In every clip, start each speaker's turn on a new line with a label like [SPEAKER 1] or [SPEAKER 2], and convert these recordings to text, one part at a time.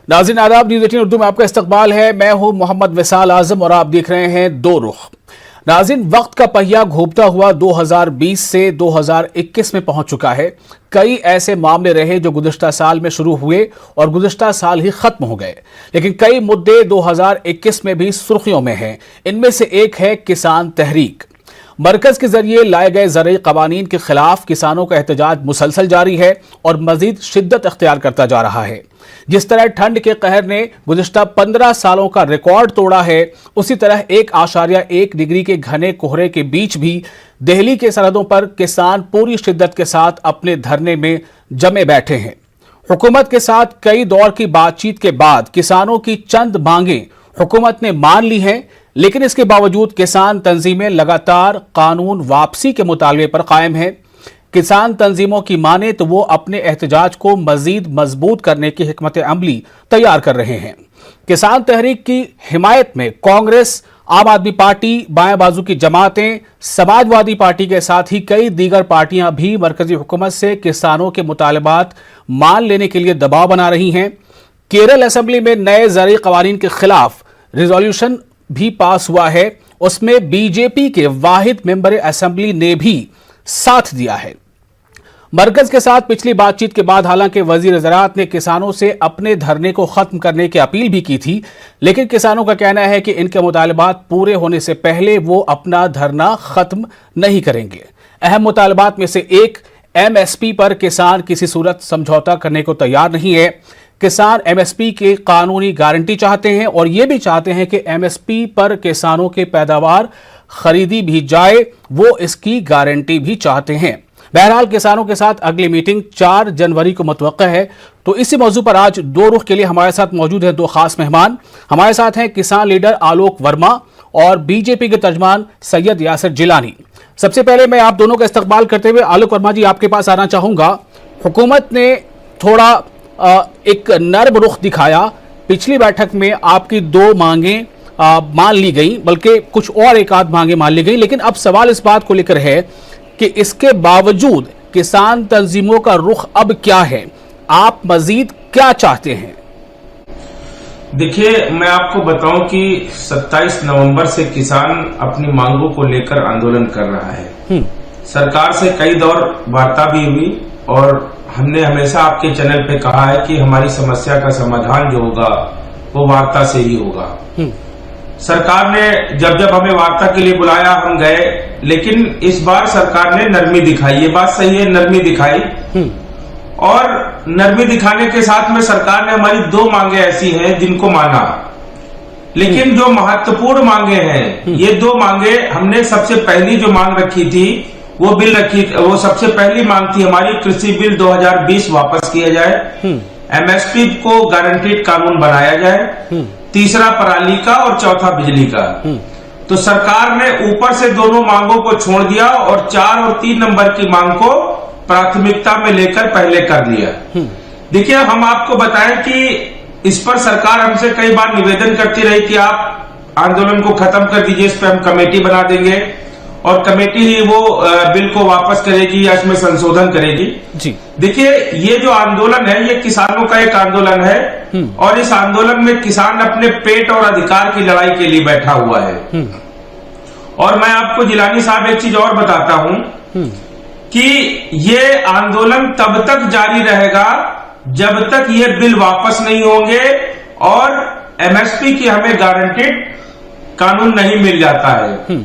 [SPEAKER 1] नाज़रीन आदाब, न्यूज़ 18 उर्दू में आपका इस्तकबाल है। मैं हूं मोहम्मद विसाल आजम और आप देख रहे हैं दो रुख। नाज़रीन, वक्त का पहिया घूमता हुआ 2020 से 2021 में पहुंच चुका है। कई ऐसे मामले रहे जो गुज़िश्ता साल में शुरू हुए और गुज़िश्ता साल ही खत्म हो गए, लेकिन कई मुद्दे 2021 में भी सुर्खियों में हैं। इनमें से एक है किसान तहरीक। मरकज के जरिए लाए गए ज़रई क़वानीन के खिलाफ किसानों का एहतजाज मुसलसल जारी है और मजीद शिद्दत अख्तियार करता जा रहा है। जिस तरह ठंड के कहर ने गुज़िश्ता 15 सालों का रिकॉर्ड तोड़ा है, उसी तरह 1.1 डिग्री के घने कोहरे के बीच भी दिल्ली के सरहदों पर किसान पूरी शिद्दत के साथ अपने धरने में जमे बैठे हैं। हुकूमत के साथ कई दौर की बातचीत के बाद किसानों की चंद मांगें हुकूमत ने मान ली हैं, लेकिन इसके बावजूद किसान तंजीमें लगातार कानून वापसी के मुतालबे पर कायम हैं। किसान तंजीमों की माने तो वो अपने एहतजाज को मजीद मजबूत करने की हिकमत अमली तैयार कर रहे हैं। किसान तहरीक की हिमायत में कांग्रेस, आम आदमी पार्टी, बाएं बाजू की जमातें, समाजवादी पार्टी के साथ ही कई दीगर पार्टियां भी मरकजी हुकूमत से किसानों के मुतालबात मान लेने के लिए दबाव बना रही हैं। केरल असेंबली में नए ज़रई क़वानीन के खिलाफ रिजोल्यूशन भी पास हुआ है। उसमें बीजेपी के वाहिद मेंबर असेंबली ने भी साथ दिया है। मरकज के साथ पिछली बातचीत के बाद हालांकि वजीर ज़राअत ने किसानों से अपने धरने को खत्म करने की अपील भी की थी, लेकिन किसानों का कहना है कि इनके मुतालबात पूरे होने से पहले वो अपना धरना खत्म नहीं करेंगे। अहम मुतालबात में से एक एमएसपी पर किसान किसी सूरत समझौता करने को तैयार नहीं है। किसान एमएसपी की कानूनी गारंटी चाहते हैं और ये भी चाहते हैं कि एमएसपी पर किसानों के पैदावार खरीदी भी जाए, वो इसकी गारंटी भी चाहते हैं। बहरहाल किसानों के साथ अगली मीटिंग 4 जनवरी को मुतवक्का है। तो इसी मौजू पर आज दो रुख के लिए हमारे साथ मौजूद हैं दो खास मेहमान। हमारे साथ हैं किसान लीडर आलोक वर्मा और बीजेपी के तर्जमान सैयद यासिर जिलानी। सबसे पहले मैं आप दोनों का इस्तकबाल करते हुए आलोक वर्मा जी आपके पास आना चाहूंगा। हुकूमत ने थोड़ा एक नर्म रुख दिखाया। पिछली बैठक में आपकी 2 मांगें मान ली गई, बल्कि कुछ और एक आध मांगें मान ली गई, लेकिन अब सवाल इस बात को लेकर है कि इसके बावजूद किसान तंजीमों का रुख अब क्या है? आप मजीद क्या चाहते हैं?
[SPEAKER 2] देखिए, मैं आपको बताऊं कि 27 नवंबर से किसान अपनी मांगों को लेकर आंदोलन कर रहा है। सरकार से कई दौर वार्ता भी हुई और हमने हमेशा आपके चैनल पे कहा है कि हमारी समस्या का समाधान जो होगा वो वार्ता से ही होगा। सरकार ने जब जब हमें वार्ता के लिए बुलाया हम गए, लेकिन इस बार सरकार ने नरमी दिखाई। ये बात सही है, नरमी दिखाई। और नरमी दिखाने के साथ में सरकार ने हमारी 2 मांगे ऐसी हैं जिनको माना, लेकिन जो महत्वपूर्ण मांगे हैं, ये 2 मांगे हमने सबसे पहली जो मांग रखी थी वो बिल रखी, वो सबसे पहली मांग थी हमारी, कृषि बिल 2020 वापस किया जाए, एमएसपी को गारंटीड कानून बनाया जाए, तीसरा पराली का और चौथा बिजली का। तो सरकार ने ऊपर से दोनों मांगों को छोड़ दिया और 4 और 3 नंबर की मांग को प्राथमिकता में लेकर पहले कर दिया। देखिए, हम आपको बताएं कि इस पर सरकार हमसे कई बार निवेदन करती रही कि आप आंदोलन को खत्म कर दीजिए, इस पर हम कमेटी बना देंगे और कमेटी ही वो बिल को वापस करेगी या इसमें संशोधन करेगी। जी देखिए, ये जो आंदोलन है ये किसानों का एक आंदोलन है और इस आंदोलन में किसान अपने पेट और अधिकार की लड़ाई के लिए बैठा हुआ है। और मैं आपको जिलानी साहब एक चीज और बताता हूं कि ये आंदोलन तब तक जारी रहेगा जब तक ये बिल वापस नहीं होंगे और एमएसपी की हमें गारंटीड कानून नहीं मिल जाता है।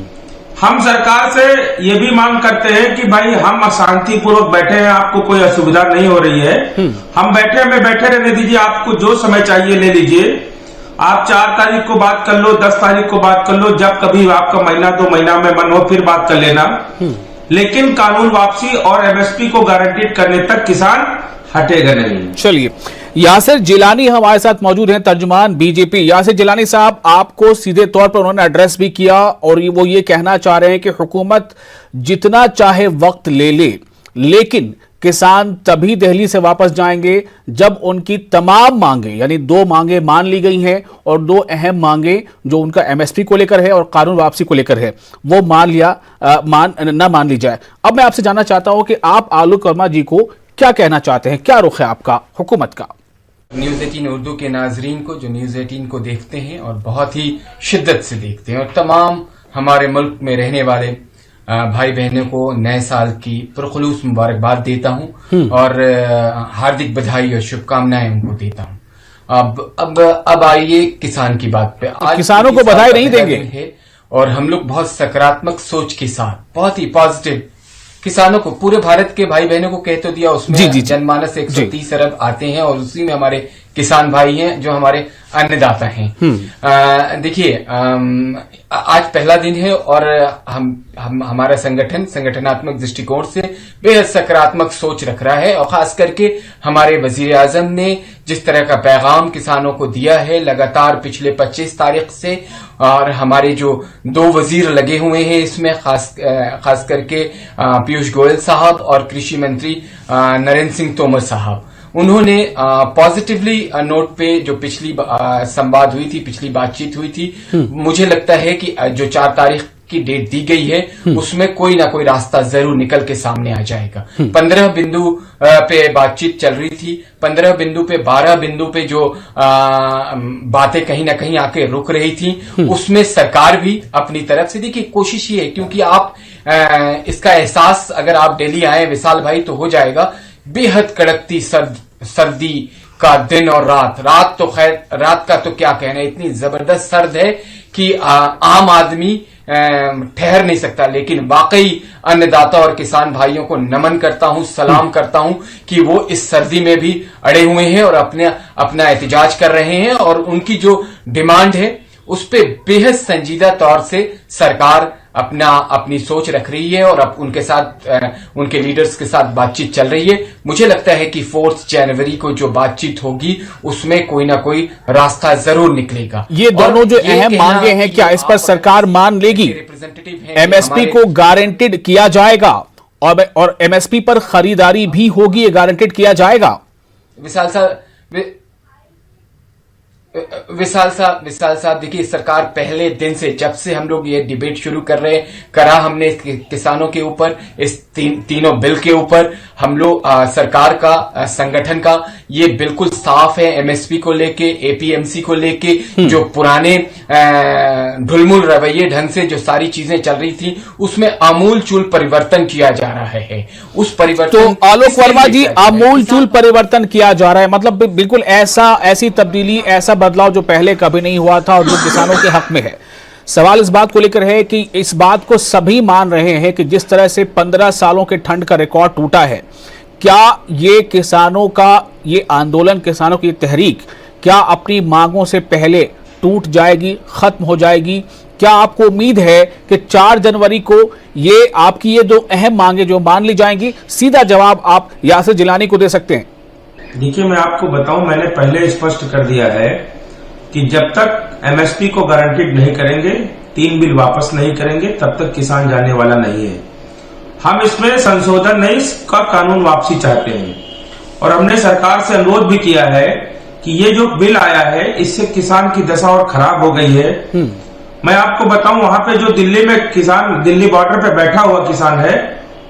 [SPEAKER 2] हम सरकार से ये भी मांग करते हैं कि भाई हम शांतिपूर्वक बैठे हैं, आपको कोई असुविधा नहीं हो रही है, हम बैठे हमें बैठे रहने दीजिए, आपको जो समय चाहिए ले लीजिए, आप 4 तारीख को बात कर लो, 10 तारीख को बात कर लो, जब कभी आपका महीना 2 महीना में मन हो फिर बात कर लेना, लेकिन कानून वापसी और एमएसपी को गारंटीड करने तक किसान हटेगा नहीं।
[SPEAKER 1] चलिए, यासिर जिलानी हमारे साथ मौजूद हैं, तर्जुमान बीजेपी। यासिर जिलानी साहब, आपको सीधे तौर पर उन्होंने एड्रेस भी किया और वो ये कहना चाह रहे हैं कि हुकूमत जितना चाहे वक्त ले ले, लेकिन किसान तभी दिल्ली से वापस जाएंगे जब उनकी तमाम मांगे, यानी 2 मांगे मान ली गई हैं और 2 अहम मांगे जो उनका एमएसपी को लेकर है और कानून वापसी को लेकर है, वो न मान ली जाए। अब मैं आपसे जानना चाहता हूं कि आप आलोक वर्मा जी को क्या कहना चाहते हैं, क्या रुख है आपका हुकूमत का?
[SPEAKER 3] न्यूज 18 उर्दू के नाजरीन को, जो न्यूज 18 को देखते हैं और बहुत ही शिद्दत से देखते हैं, और तमाम हमारे मुल्क में रहने वाले भाई बहनों को नए साल की पुरखुलूस मुबारकबाद देता हूं और हार्दिक बधाई और शुभकामनाएं उनको देता हूं। अब आइए किसान की बात पे। आज
[SPEAKER 1] किसानों को बधाई नहीं देंगे
[SPEAKER 3] और हम लोग बहुत सकारात्मक सोच के साथ, बहुत ही पॉजिटिव किसानों को, पूरे भारत के भाई बहनों को कह तो दिया, उसमें जनमानस 130 अरब आते हैं और उसी में हमारे किसान भाई हैं जो हमारे अन्नदाता हैं। देखिए, आज पहला दिन है और हमारा संगठनात्मक दृष्टिकोण से बेहद सकारात्मक सोच रख रहा है, और खास करके हमारे वजीर आजम ने जिस तरह का पैगाम किसानों को दिया है लगातार पिछले 25 तारीख से, और हमारे जो 2 वजीर लगे हुए हैं इसमें, खास करके पीयूष गोयल साहब और कृषि मंत्री नरेंद्र सिंह तोमर साहब, उन्होंने पॉजिटिवली नोट पे जो पिछली संवाद हुई थी, पिछली बातचीत हुई थी, मुझे लगता है कि जो 4 तारीख की डेट दी गई है उसमें कोई ना कोई रास्ता जरूर निकल के सामने आ जाएगा। 15 बिंदु पे बातचीत चल रही थी, 15 बिंदु पे 12 बिंदु पे जो बातें कहीं ना कहीं आके रुक रही थी, उसमें सरकार भी अपनी तरफ से, देखिए कोशिश ये है, क्योंकि आप इसका एहसास अगर आप दिल्ली आए विशाल भाई तो हो जाएगा, बेहद कड़कती सर्दी का दिन और रात तो खैर, रात का तो क्या कहना, इतनी जबरदस्त सर्द है कि आम आदमी ठहर नहीं सकता। लेकिन वाकई अन्नदाता और किसान भाइयों को नमन करता हूं, सलाम करता हूं कि वो इस सर्दी में भी अड़े हुए हैं और अपना एहतजाज कर रहे हैं, और उनकी जो डिमांड है उस पे बेहद संजीदा तौर से सरकार अपनी सोच रख रही है और अब उनके साथ, उनके लीडर्स के साथ बातचीत चल रही है। मुझे लगता है कि 4 जनवरी को जो बातचीत होगी उसमें कोई ना कोई रास्ता जरूर निकलेगा।
[SPEAKER 1] ये दोनों जो अहम मांगे हैं, क्या इस पर सरकार मान लेगी? एमएसपी को गारंटेड किया जाएगा और एमएसपी पर खरीदारी भी होगी, ये गारंटेड किया जाएगा?
[SPEAKER 3] विशाल साहब देखिए, सरकार पहले दिन से, जब से हम लोग ये डिबेट शुरू करा हमने किसानों के ऊपर, इस तीनों बिल के ऊपर, हम लोग सरकार का, संगठन का ये बिल्कुल साफ है। एमएसपी को लेके, एपीएमसी को लेके जो पुराने ढुलमुल रवैये ढंग से जो सारी चीजें चल रही थी उसमें आमूल चूल परिवर्तन किया जा रहा है। उस परिवर्तन,
[SPEAKER 1] तो आलोक वर्मा जी, आमूल चूल परिवर्तन किया जा रहा है, मतलब बिल्कुल ऐसी तब्दीली, ऐसा बदलाव जो पहले कभी नहीं हुआ था और जो किसानों के हक में है। सवाल इस बात को लेकर है कि इस बात को सभी मान रहे हैं कि जिस तरह से 15 सालों के ठंड का रिकॉर्ड टूटा है, क्या ये किसानों का ये आंदोलन, किसानों की तहरीक, क्या अपनी मांगों से पहले टूट जाएगी, खत्म हो जाएगी? क्या आपको उम्मीद है कि 4 जनवरी को ये आपकी ये दो अहम मांगे जो मान ली जाएंगी? सीधा जवाब आप यासिर जिलानी को दे सकते हैं।
[SPEAKER 2] देखिए, मैं आपको बताऊं, मैंने पहले स्पष्ट कर दिया है कि जब तक एमएसपी को गारंटीड नहीं करेंगे, 3 बिल वापस नहीं करेंगे, तब तक किसान जाने वाला नहीं है। हम इसमें संशोधन नहीं, इसका कानून वापसी चाहते हैं, और हमने सरकार से अनुरोध भी किया है कि ये जो बिल आया है इससे किसान की दशा और खराब हो गई है। मैं आपको बताऊं, वहां पे जो दिल्ली में किसान, दिल्ली बॉर्डर पे बैठा हुआ किसान है,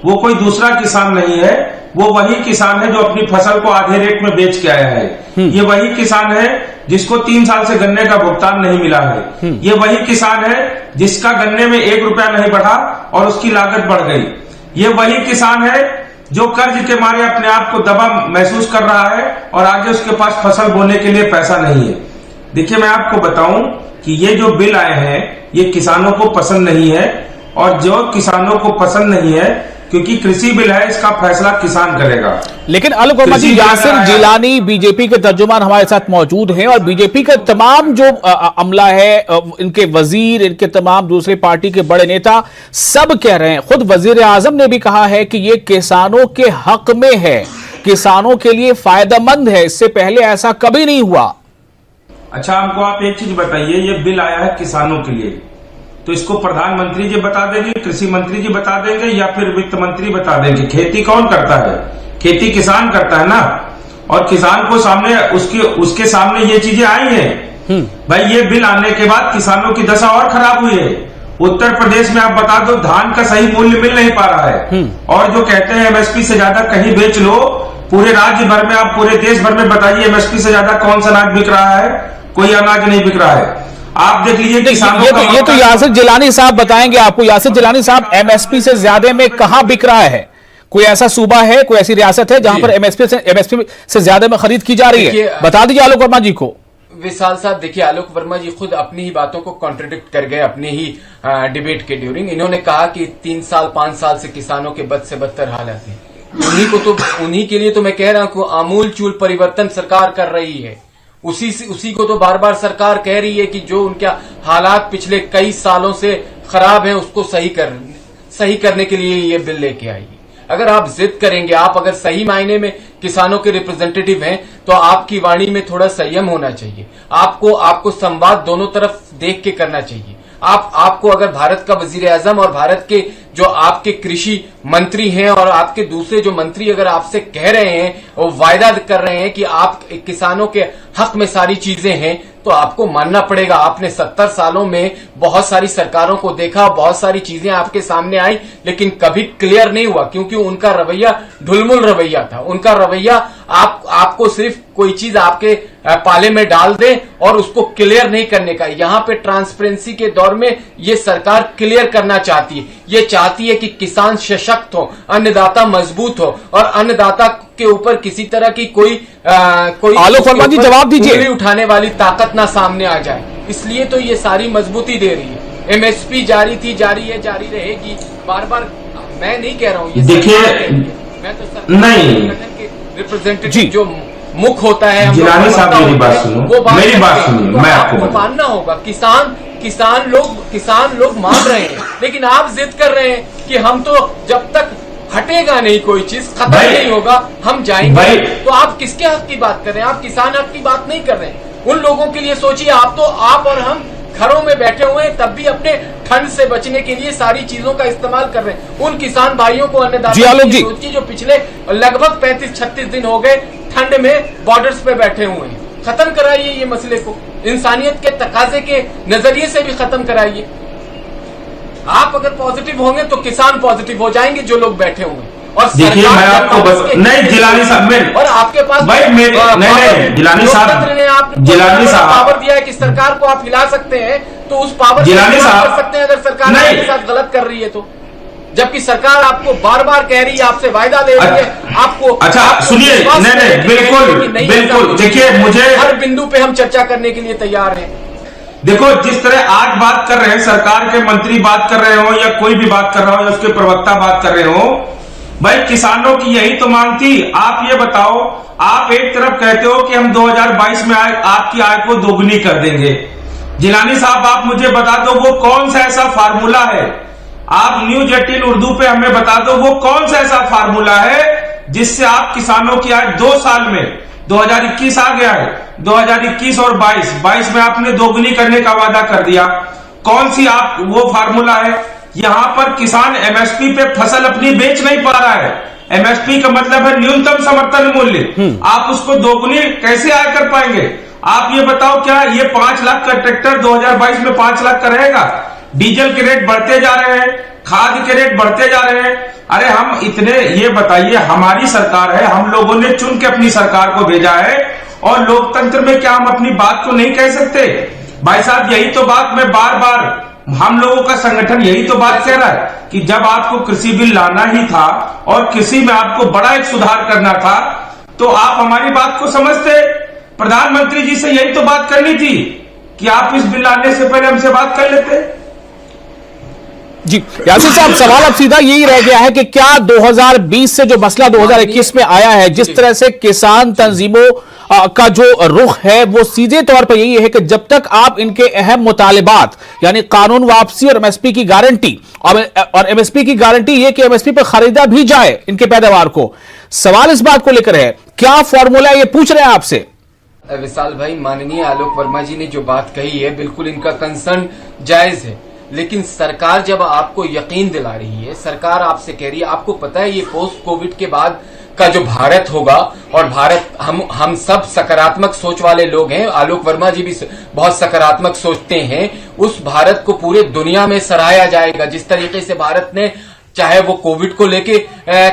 [SPEAKER 2] वो कोई दूसरा किसान नहीं है, वो वही किसान है जो अपनी फसल को आधे रेट में बेच के आया है। ये वही किसान है जिसको 3 साल से गन्ने का भुगतान नहीं मिला है। ये वही किसान है जिसका गन्ने में 1 रुपया नहीं बढ़ा और उसकी लागत बढ़ गई। ये वही किसान है जो कर्ज के मारे अपने आप को दबा महसूस कर रहा है और आगे उसके पास फसल बोने के लिए पैसा नहीं है। देखिए, मैं आपको बताऊं कि ये जो बिल आए हैं ये किसानों को पसंद नहीं है, और जो किसानों को पसंद नहीं है, क्योंकि कृषि बिल है, इसका फैसला किसान करेगा।
[SPEAKER 1] लेकिन आलोक वर्मा जी, यासिर जिलानी बीजेपी के तर्जुमान हमारे साथ मौजूद हैं और बीजेपी का तमाम जो अमला है, इनके वजीर, इनके तमाम दूसरे पार्टी के बड़े नेता सब कह रहे हैं, खुद वजीर आजम ने भी कहा है कि ये किसानों के हक में है, किसानों के लिए फायदेमंद है, इससे पहले ऐसा कभी नहीं हुआ।
[SPEAKER 2] अच्छा, हमको आप एक चीज बताइए, ये बिल आया है किसानों के लिए, तो इसको प्रधानमंत्री जी बता देंगे, कृषि मंत्री जी बता देंगे, या फिर वित्त मंत्री बता देंगे? खेती कौन करता है? खेती किसान करता है ना, और किसान को सामने उसके सामने ये चीजें आई हैं। भाई, ये बिल आने के बाद किसानों की दशा और खराब हुई है, उत्तर प्रदेश में आप बता दो धान का सही मूल्य मिल नहीं पा रहा है। और जो कहते हैं एमएसपी से ज्यादा कहीं बेच लो, पूरे राज्य भर में आप पूरे देश भर में बताइए एमएसपी से ज्यादा कौन सा अनाज बिक रहा है? कोई अनाज नहीं बिक रहा है। आप देख लीजिए किसानों का
[SPEAKER 1] ये तो यासिर जिलानी साहब बताएंगे आपको। यासिर जिलानी साहब, एमएसपी से ज्यादा में कहां बिक रहा है? कोई ऐसा सूबा है, कोई ऐसी रियासत है जहां पर एमएसपी से ज्यादा में खरीद की जा रही है? बता दीजिए आलोक वर्मा जी को।
[SPEAKER 3] विशाल साहब, देखिए आलोक वर्मा जी खुद अपनी ही बातों को कॉन्ट्रडिक्ट कर गए अपने ही डिबेट के ड्यूरिंग। इन्होंने कहा कि 3 साल 5 साल से किसानों के बद से बदतर हालात हैं। उन्हीं के लिए तो मैं कह रहा हूं कि आमूल चूल परिवर्तन सरकार कर रही है। उसी को तो बार बार सरकार कह रही है कि जो उनके हालात पिछले कई सालों से खराब हैं उसको सही करने के लिए ये बिल लेके आई है। अगर आप जिद करेंगे, आप अगर सही मायने में किसानों के रिप्रेजेंटेटिव हैं, तो आपकी वाणी में थोड़ा संयम होना चाहिए। आपको संवाद दोनों तरफ देख के करना चाहिए। आपको अगर भारत का वजीर आजम और भारत के जो आपके कृषि मंत्री हैं और आपके दूसरे जो मंत्री अगर आपसे कह रहे हैं और वायदा कर रहे हैं कि आप किसानों के हक में सारी चीजें हैं, तो आपको मानना पड़ेगा। आपने 70 सालों में बहुत सारी सरकारों को देखा, बहुत सारी चीजें आपके सामने आई, लेकिन कभी क्लियर नहीं हुआ, क्योंकि उनका रवैया ढुलमुल रवैया था। उनका रवैया आपको सिर्फ कोई चीज आपके पाले में डाल दे और उसको क्लियर नहीं करने का। यहाँ पे ट्रांसपेरेंसी के दौर में ये सरकार क्लियर करना चाहती है। ये चाहती है कि किसान सशक्त हो, अन्नदाता मजबूत हो और अन्नदाता के ऊपर किसी तरह की कोई
[SPEAKER 1] आलोक वर्मा जी जवाब दीजिए,
[SPEAKER 3] उठाने वाली ताकत ना सामने आ जाए। इसलिए तो ये सारी मजबूती दे रही है। एमएसपी जारी थी, जारी है, जारी रहेगी। बार बार मैं नहीं कह रहा हूँ, ये
[SPEAKER 2] देखिए,
[SPEAKER 3] मैं तो सरकार
[SPEAKER 2] नहीं
[SPEAKER 3] के रिप्रेजेंटेटिव जो मुख होता है,
[SPEAKER 2] जिलानी साहब मेरी बात सुनो, मेरी बात सुनिए, मैं आपको
[SPEAKER 3] मानना होगा। किसान लोग मान रहे हैं, लेकिन आप जिद कर रहे हैं कि हम तो जब तक हटेगा नहीं कोई चीज, खत्म नहीं होगा, हम जाएंगे। तो आप किसके हक की बात कर रहे हैं? आप किसान हक की बात नहीं कर रहे हैं। उन लोगों के लिए सोचिए। आप और हम घरों में बैठे हुए हैं, तब भी अपने ठंड से बचने के लिए सारी चीजों का इस्तेमाल कर रहे हैं। उन किसान भाइयों को, अन्नदाता की सोचिए जो पिछले लगभग 35-36 दिन हो गए ठंड में बॉर्डर्स पे बैठे हुए हैं। खत्म कराइए ये मसले को, इंसानियत के तकाजे के नजरिए से भी खत्म कराइए। आप अगर पॉजिटिव होंगे तो किसान पॉजिटिव हो जाएंगे, जो लोग बैठे हुए हैं। और
[SPEAKER 2] देखिए, मैं आपको नहीं, जिलानी साहब,
[SPEAKER 3] और आपके पास
[SPEAKER 2] भाई नहीं, जिलानी साहब
[SPEAKER 3] ने
[SPEAKER 2] जिलानी साहब
[SPEAKER 3] पावर दिया है कि सरकार को आप हिला सकते हैं, तो उस पावर
[SPEAKER 2] जिलानी साहब
[SPEAKER 3] कर सकते हैं अगर सरकार आपके साथ गलत कर रही है तो। जबकि सरकार आपको बार बार कह रही है, आपसे वायदा ले रही है, आपको
[SPEAKER 2] अच्छा सुनिए, नहीं बिल्कुल देखिए, मुझे
[SPEAKER 3] हर बिंदु पे हम चर्चा करने के लिए तैयार हैं।
[SPEAKER 2] देखो, जिस तरह आज बात कर रहे हैं, सरकार के मंत्री बात कर रहे हो या कोई भी बात कर रहा हो या उसके प्रवक्ता बात कर रहे हो, भाई किसानों की यही तो मांग थी। आप ये बताओ, आप एक तरफ कहते हो कि हम 2022 में आपकी आय को दोगुनी कर देंगे। जिलानी साहब, आप मुझे बता दो वो कौन सा ऐसा फार्मूला है, आप न्यूज 18 उर्दू पे हमें बता दो वो कौन सा ऐसा फार्मूला है जिससे आप किसानों की आय 2 साल में, 2021 आ गया है, 2021 और 22 में आपने दोगुनी करने का वादा कर दिया। कौन सी आप वो फार्मूला है? यहाँ पर किसान एमएसपी पे फसल अपनी बेच नहीं पा रहा है। एमएसपी का मतलब है न्यूनतम समर्थन मूल्य। आप उसको दोगुनी कैसे आय कर पाएंगे? आप ये बताओ, क्या ये 5 लाख का ट्रैक्टर 2022 में 5 लाख का रहेगा? डीजल के रेट बढ़ते जा रहे हैं, खाद के रेट बढ़ते जा रहे हैं। अरे हम इतने, ये बताइए, हमारी सरकार है, हम लोगों ने चुन के अपनी सरकार को भेजा है, और लोकतंत्र में क्या हम अपनी बात को नहीं कह सकते? भाई साहब, यही तो बात मैं बार बार, हम लोगों का संगठन यही तो बात कह रहा है कि जब आपको कृषि बिल लाना ही था और कृषि में आपको बड़ा एक सुधार करना था, तो आप हमारी बात को समझते। प्रधानमंत्री जी से यही तो बात करनी थी कि आप इस बिल लाने से पहले हमसे बात कर लेते।
[SPEAKER 1] जी यासिर साहब, सवाल अब सीधा यही रह गया है कि क्या 2020 से जो मसला 2021 में आया है, जिस तरह से किसान तंजीमों का जो रुख है वो सीधे तौर पर यही है कि जब तक आप इनके अहम मुतालिबात यानी कानून वापसी और एमएसपी की गारंटी और एमएसपी की गारंटी ये कि एमएसपी पर खरीदा भी जाए इनके पैदावार को, सवाल इस बात को लेकर है, क्या फॉर्मूला ये पूछ रहे हैं आपसे?
[SPEAKER 3] विशाल भाई, माननीय आलोक वर्मा जी ने जो बात कही है, बिल्कुल इनका कंसर्न जायज है, लेकिन सरकार जब आपको यकीन दिला रही है, सरकार आपसे कह रही है, आपको पता है ये पोस्ट कोविड के बाद का जो भारत होगा, और भारत हम सब सकारात्मक सोच वाले लोग हैं, आलोक वर्मा जी भी बहुत सकारात्मक सोचते हैं, उस भारत को पूरे दुनिया में सराहा जाएगा। जिस तरीके से भारत ने चाहे वो कोविड को लेके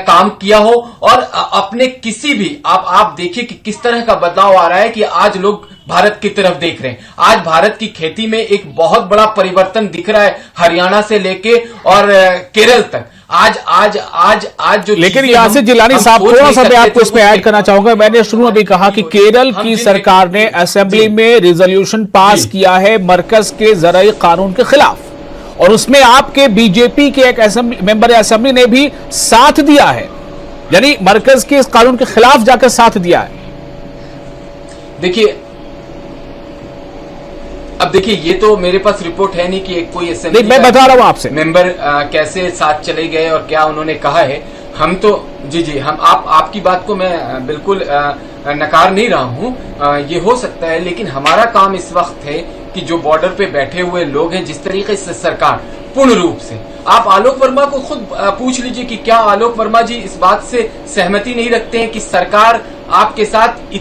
[SPEAKER 3] काम किया हो, और अपने किसी भी आप देखिए कि किस तरह का बदलाव आ रहा है कि आज लोग भारत की तरफ देख रहे हैं। आज भारत की खेती में एक बहुत बड़ा परिवर्तन दिख रहा है, हरियाणा से लेके और केरल तक। आज जो,
[SPEAKER 1] लेकिन यासिर जिलानी साहब, थोड़ा सा मैं आपको इसमें ऐड करना चाहूंगा। मैंने शुरू में भी कहा कि केरल की सरकार ने असेंबली में रिजोल्यूशन पास किया है मरकज के ज़राई कानून के खिलाफ, और उसमें आपके बीजेपी के एक मेंबर असेंबली ने भी साथ दिया है, यानी मरकज के इस कानून के खिलाफ जाकर साथ दिया है।
[SPEAKER 3] देखिए, अब देखिए, ये तो मेरे पास रिपोर्ट है नहीं कि एक कोई असेंबली,
[SPEAKER 1] मैं बता रहा हूं आपसे,
[SPEAKER 3] मेंबर कैसे साथ चले गए और क्या उन्होंने कहा है। हम तो जी हम आपकी बात को मैं बिल्कुल नकार नहीं रहा हूं, ये हो सकता है, लेकिन हमारा काम इस वक्त है कि जो बॉर्डर पे बैठे हुए लोग हैं, जिस तरीके से सरकार पूर्ण रूप से, आप आलोक वर्मा को खुद पूछ लीजिए कि क्या आलोक वर्मा जी इस बात से सहमति नहीं रखते हैं कि सरकार आपके साथ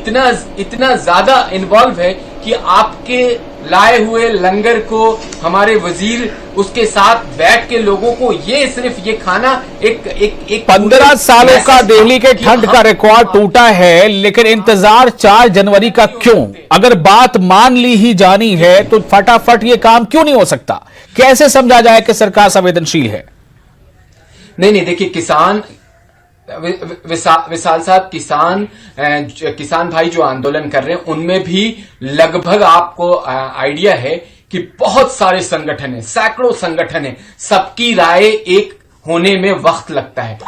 [SPEAKER 3] इतना ज्यादा इन्वॉल्व है कि आपके लाए हुए लंगर को हमारे वजीर उसके साथ बैठ के लोगों को सिर्फ ये खाना एक
[SPEAKER 1] 15 सालों का दिल्ली के ठंड का रिकॉर्ड टूटा है, लेकिन इंतजार 4 जनवरी का क्यों? अगर बात मान ली ही जानी है तो फटाफट ये काम क्यों नहीं हो सकता? कैसे समझा जाए कि सरकार संवेदनशील है?
[SPEAKER 3] नहीं, देखिए, किसान विशाल साहब, किसान भाई जो आंदोलन कर रहे हैं, उनमें भी लगभग आपको आइडिया है कि बहुत सारे संगठन है, सैकड़ों संगठन है, सबकी राय एक होने में वक्त लगता है।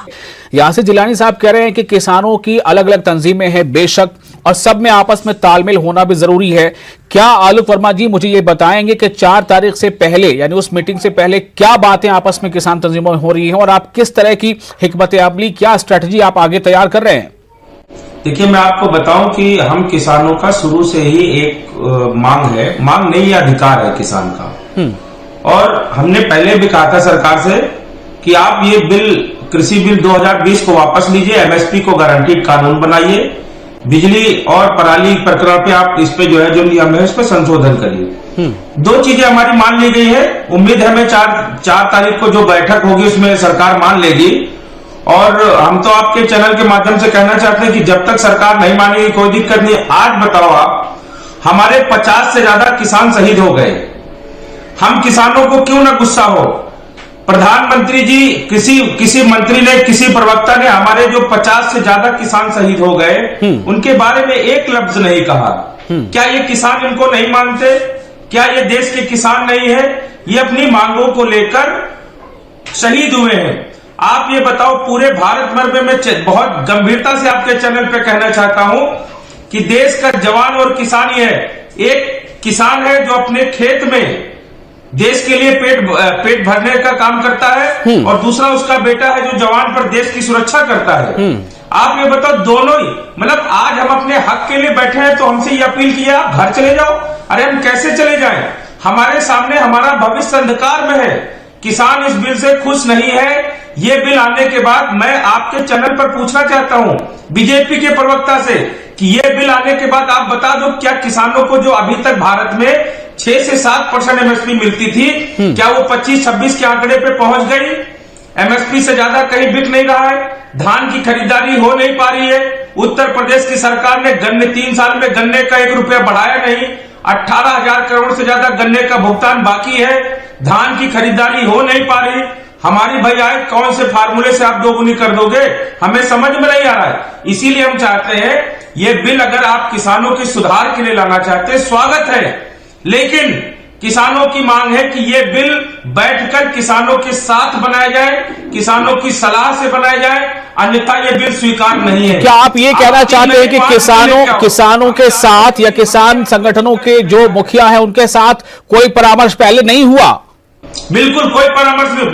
[SPEAKER 1] यासिर जिलानी साहब कह रहे हैं कि किसानों की अलग अलग तंजीमें हैं बेशक, और सब में आपस में तालमेल होना भी जरूरी है। क्या आलोक वर्मा जी मुझे ये बताएंगे कि 4 तारीख से पहले, यानी उस मीटिंग से पहले, क्या बातें आपस में किसान तंजीमों में हो रही हैं, और आप किस तरह की हिकमत अमली, क्या स्ट्रेटजी आप आगे तैयार कर रहे हैं?
[SPEAKER 2] देखिए, मैं आपको बताऊं कि हम किसानों का शुरू से ही एक मांग नहीं, ये अधिकार है किसान का। और हमने पहले भी कहा था सरकार से कि आप ये कृषि बिल 2020 को वापस लीजिए, एमएसपी को गारंटीड कानून बनाइए, बिजली और पराली प्रकरण पे आप इस पे जो नियम है उस पे संशोधन करिए। 2 चीजें हमारी मान ली गई है। उम्मीद है हमें 4 तारीख को जो बैठक होगी उसमें सरकार मान लेगी। और हम तो आपके चैनल के माध्यम से कहना चाहते हैं कि जब तक सरकार नहीं मानेगी कोई दिक्कत नहीं। आज बताओ आप, हमारे 50 से ज्यादा किसान शहीद हो गए। हम किसानों को क्यों ना गुस्सा हो? प्रधानमंत्री जी, किसी मंत्री ने, किसी प्रवक्ता ने हमारे जो 50 से ज्यादा किसान शहीद हो गए उनके बारे में एक लफ्ज नहीं कहा। क्या ये किसान इनको नहीं मानते? क्या ये देश के किसान नहीं है? ये अपनी मांगों को लेकर शहीद हुए हैं। आप ये बताओ, पूरे भारत भर में मैं बहुत गंभीरता से आपके चैनल पे कहना चाहता हूं कि देश का जवान और किसान ही है। एक किसान है जो अपने खेत में देश के लिए पेट भरने का काम करता है, और दूसरा उसका बेटा है जो जवान पर देश की सुरक्षा करता है। आप ये बताओ, दोनों ही, मतलब आज हम अपने हक के लिए बैठे हैं तो हमसे ये अपील किया आप घर चले जाओ। अरे हम कैसे चले जाएं? हमारे सामने हमारा भविष्य अंधकार में है। किसान इस बिल से खुश नहीं है। ये बिल आने के बाद मैं आपके चैनल पर पूछना चाहता हूं बीजेपी के प्रवक्ता से कि ये बिल आने के बाद आप बता दो, क्या किसानों को जो अभी तक भारत में 6 से 7% एमएसपी मिलती थी, क्या वो 25-26 के आंकड़े पे पहुंच गई? एमएसपी से ज्यादा कहीं बिक नहीं रहा है। धान की खरीदारी हो नहीं पा रही है। उत्तर प्रदेश की सरकार ने 3 साल में गन्ने का 1 रुपया बढ़ाया नहीं। 18,000 करोड़ से ज्यादा गन्ने का भुगतान बाकी है। धान की खरीदारी हो नहीं पा रही। हमारी भाई आए कौन से फार्मूले से आप दोगुनी कर दोगे, हमें समझ में नहीं आ रहा है। इसीलिए हम चाहते हैं ये बिल, अगर आप किसानों के सुधार के लिए लाना चाहते हैं, स्वागत है, लेकिन किसानों की मांग है कि ये बिल बैठकर किसानों के साथ बनाया जाए, किसानों की सलाह से बनाया जाए, अन्यथा ये बिल स्वीकार नहीं है।
[SPEAKER 1] क्या आप ये कहना चाहते हैं कि किसानों के साथ या किसान संगठनों के जो मुखिया है उनके साथ कोई परामर्श पहले नहीं हुआ?
[SPEAKER 2] बिल्कुल कोई परामर्श नहीं।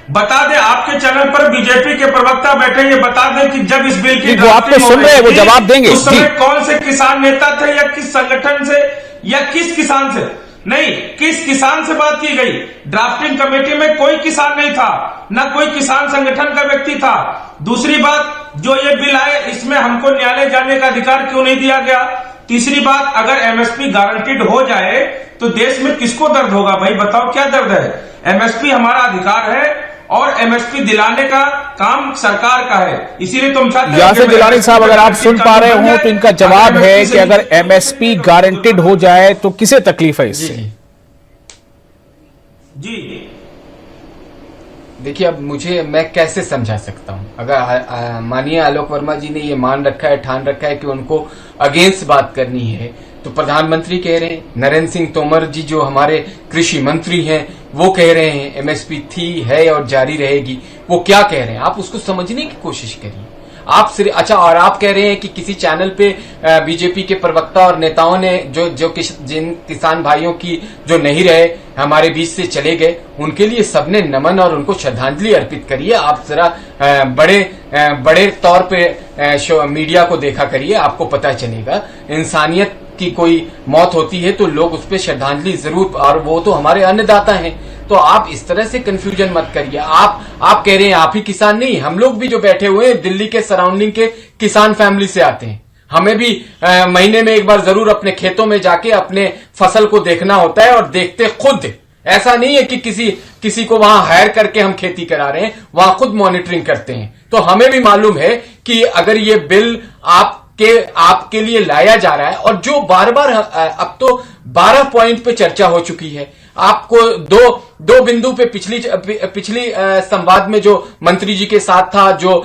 [SPEAKER 2] बता दे आपके चैनल पर बीजेपी के प्रवक्ता बैठे, ये बता दें कि जब इस बिल की
[SPEAKER 1] वो आपको सुन रहे हैं, वो जवाब देंगे।
[SPEAKER 2] उस समय कौन से किसान नेता थे, या किस संगठन से, या किस किसान से? नहीं, किस किसान से बात की गई? ड्राफ्टिंग कमेटी में कोई किसान नहीं था, ना कोई किसान संगठन का व्यक्ति था। दूसरी बात, जो ये बिल आए इसमें हमको न्यायालय जाने का अधिकार क्यों नहीं दिया गया? तीसरी बात, अगर एमएसपी गारंटीड हो जाए तो देश में किसको दर्द होगा भाई? बताओ क्या दर्द है? एमएसपी हमारा अधिकार है और एमएसपी दिलाने का काम सरकार का है, इसीलिए तुम चाहते हैं।
[SPEAKER 1] यासिर जिलानी साहब, अगर आप सुन पा रहे हो तो इनका जवाब है कि अगर एमएसपी गारंटीड हो जाए तो किसे तकलीफ है इससे?
[SPEAKER 2] जी
[SPEAKER 3] देखिए, अब मैं कैसे समझा सकता हूं? अगर माननीय आलोक वर्मा जी ने ये मान रखा है, ठान रखा है कि उनको अगेंस्ट बात करनी है, तो प्रधानमंत्री कह रहे हैं, नरेंद्र सिंह तोमर जी जो हमारे कृषि मंत्री हैं वो कह रहे हैं एमएसपी थी, है और जारी रहेगी। वो क्या कह रहे हैं आप उसको समझने की कोशिश करिए। आप सिर्फ अच्छा, और आप कह रहे हैं कि किसी चैनल पे बीजेपी के प्रवक्ता और नेताओं ने जिन किसान भाइयों की जो नहीं रहे, हमारे बीच से चले गए, उनके लिए सबने नमन और उनको श्रद्धांजलि अर्पित करिए। आप जरा बड़े तौर पे मीडिया को देखा करिए, आपको पता चलेगा इंसानियत की कोई मौत होती है तो लोग उस पर श्रद्धांजलि जरूर, और वो तो हमारे अन्नदाता हैं। तो आप इस तरह से कंफ्यूजन मत करिए। आप कह रहे हैं आप ही किसान नहीं, हम लोग भी जो बैठे हुए हैं दिल्ली के सराउंडिंग के किसान फैमिली से आते हैं। हमें भी महीने में एक बार जरूर अपने खेतों में जाके अपने फसल को देखना होता है, और देखते खुद। ऐसा नहीं है कि किसी को वहां हायर करके हम खेती करा रहे हैं, वहां खुद मॉनिटरिंग करते हैं। तो हमें भी मालूम है कि अगर ये बिल आपके लिए लाया जा रहा है, और जो बार बार अब तो 12 पॉइंट पे चर्चा हो चुकी है। आपको दो बिंदु पे पिछली संवाद में जो मंत्री जी के साथ था, जो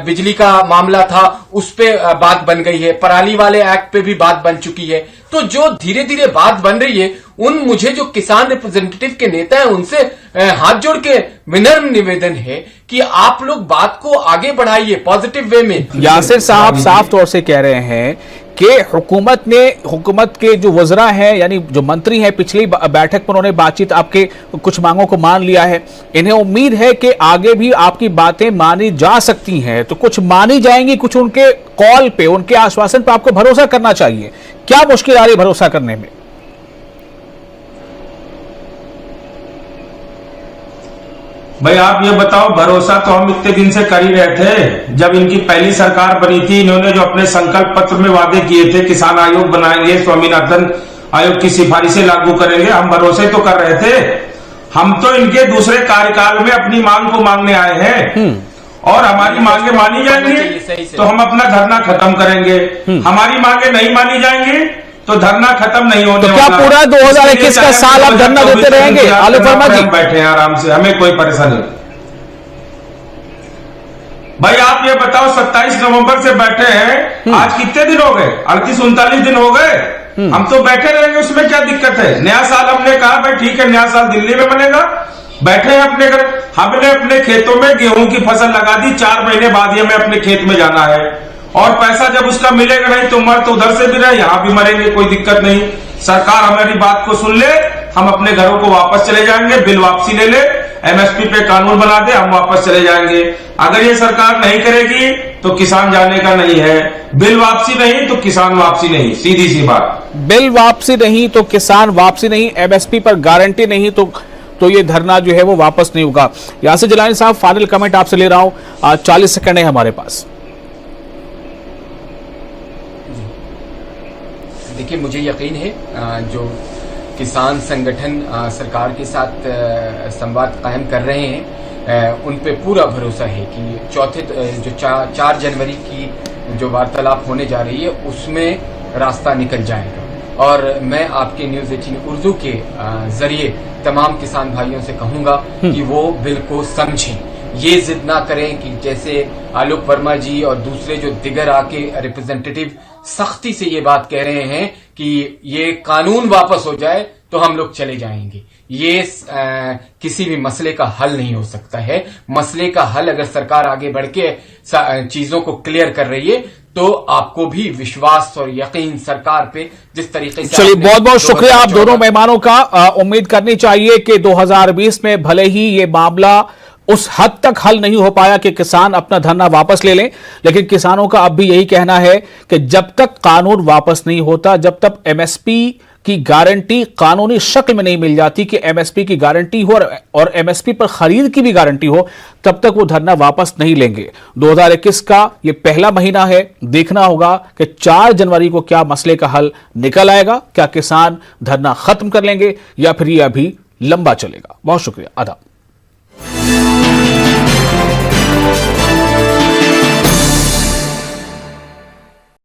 [SPEAKER 3] बिजली का मामला था, उस पे बात बन गई है, पराली वाले एक्ट पे भी बात बन चुकी है। तो जो धीरे धीरे बात बन रही है, मुझे जो किसान रिप्रेजेंटेटिव के नेता है उनसे हाथ जोड़ के विनम्र निवेदन है कि आप लोग बात को आगे बढ़ाइए पॉजिटिव वे में।
[SPEAKER 1] यासिर साहब साफ तौर से कह रहे हैं कि हुकूमत के जो वज़रा हैं, यानी जो मंत्री हैं, पिछली बैठक में उन्होंने बातचीत आपके कुछ मांगों को मान लिया है। इन्हें उम्मीद है कि आगे भी आपकी बातें मानी जा सकती हैं, तो कुछ मानी जाएंगी, कुछ उनके कॉल पे, उनके आश्वासन पे आपको भरोसा करना चाहिए। क्या मुश्किल आ रही है भरोसा करने में?
[SPEAKER 2] भाई आप ये बताओ, भरोसा तो हम इतने दिन से कर ही रहे थे। जब इनकी पहली सरकार बनी थी, इन्होंने जो अपने संकल्प पत्र में वादे किए थे, किसान आयोग बनाएंगे, स्वामीनाथन आयोग की सिफारिशें लागू करेंगे, हम भरोसे तो कर रहे थे। हम तो इनके दूसरे कार्यकाल में अपनी मांग को मांगने आए हैं, और हमारी मांगे मानी जाएंगी तो हम अपना धरना खत्म करेंगे। हमारी मांगे नहीं मानी जाएंगी तो धरना खत्म नहीं होने
[SPEAKER 1] तो क्या पूरा 2021 का साल आप धरना देते रहेंगे? आलोक वर्मा जी
[SPEAKER 2] बैठे हैं आराम से, हमें कोई परेशानी नहीं। भाई आप ये बताओ, 27 नवंबर से बैठे हैं, आज कितने दिन हो गए? 38-39 दिन हो गए। हम तो बैठे रहेंगे, उसमें क्या दिक्कत है? नया साल हमने कहा भाई ठीक है, नया साल दिल्ली में बनेगा, बैठे हैं अपने घर। हमने अपने खेतों में गेहूं की फसल लगा दी, 4 महीने बाद ही हमें अपने खेत में जाना है, और पैसा जब उसका मिलेगा नहीं तो मर तो उधर से भी रहे, यहां भी मरेंगे, कोई दिक्कत नहीं। सरकार हमारी बात को सुन ले, हम अपने घरों को वापस चले जाएंगे, बिल वापसी ले ले, एमएसपी पे कानून बना दे, हम वापस चले जाएंगे। अगर ये सरकार नहीं करेगी तो किसान जाने का नहीं है। बिल वापसी नहीं तो किसान वापसी नहीं, सीधी सी बात।
[SPEAKER 1] बिल वापसी नहीं तो किसान वापसी नहीं, एमएसपी पर गारंटी नहीं तो ये धरना जो है वो वापस नहीं होगा। यासिर जिलानी साहब, फाइनल कमेंट आपसे ले रहा हूं, 40 सेकंड है हमारे पास।
[SPEAKER 3] देखिए, मुझे यकीन है जो किसान संगठन सरकार के साथ संवाद कायम कर रहे हैं, उन पे पूरा भरोसा है कि 4 जनवरी की जो वार्तालाप होने जा रही है उसमें रास्ता निकल जाएगा। और मैं आपके न्यूज़ 18 उर्दू के जरिए तमाम किसान भाइयों से कहूंगा कि वो बिल को समझें, ये जिद ना करें कि जैसे आलोक वर्मा जी और दूसरे जो दिगर आके रिप्रेजेंटेटिव सख्ती से ये बात कह रहे हैं कि ये कानून वापस हो जाए तो हम लोग चले जाएंगे। ये किसी भी मसले का हल नहीं हो सकता है। मसले का हल अगर सरकार आगे बढ़ के चीजों को क्लियर कर रही है तो आपको भी विश्वास और यकीन सरकार पे जिस तरीके से।
[SPEAKER 1] चलिए, बहुत बहुत शुक्रिया आप दोनों मेहमानों का। उम्मीद करनी चाहिए कि 2020 में भले ही ये मामला उस हद तक हल नहीं हो पाया कि किसान अपना धरना वापस ले लें, लेकिन किसानों का अब भी यही कहना है कि जब तक कानून वापस नहीं होता, जब तक एमएसपी की गारंटी कानूनी शक्ल में नहीं मिल जाती कि एमएसपी की गारंटी हो और एमएसपी पर खरीद की भी गारंटी हो, तब तक वो धरना वापस नहीं लेंगे। 2021 का ये पहला महीना है, देखना होगा कि 4 जनवरी को क्या मसले का हल निकल आएगा। क्या किसान धरना खत्म कर लेंगे या फिर ये अभी लंबा चलेगा। बहुत शुक्रिया, आदाब।